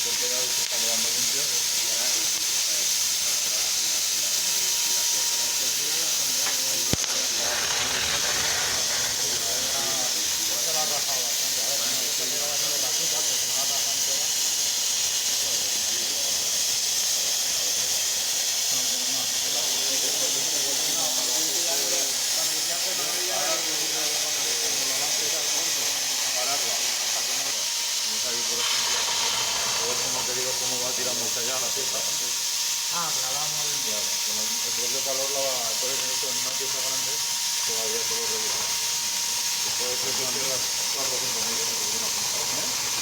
porque ya se está quedando limpio. Se la ha rajado bastante, a ver, no, esto que va haciendo rajita, pues se me va a rajar entera. Como te digo, cómo va tirando hacia allá la pieza. Ah, que la vamos a limpiar. Con el propio calor la va, por eso en una pieza grande todavía todo regular. Puede ser que cierras 4 o 5 milímetros de una puntada.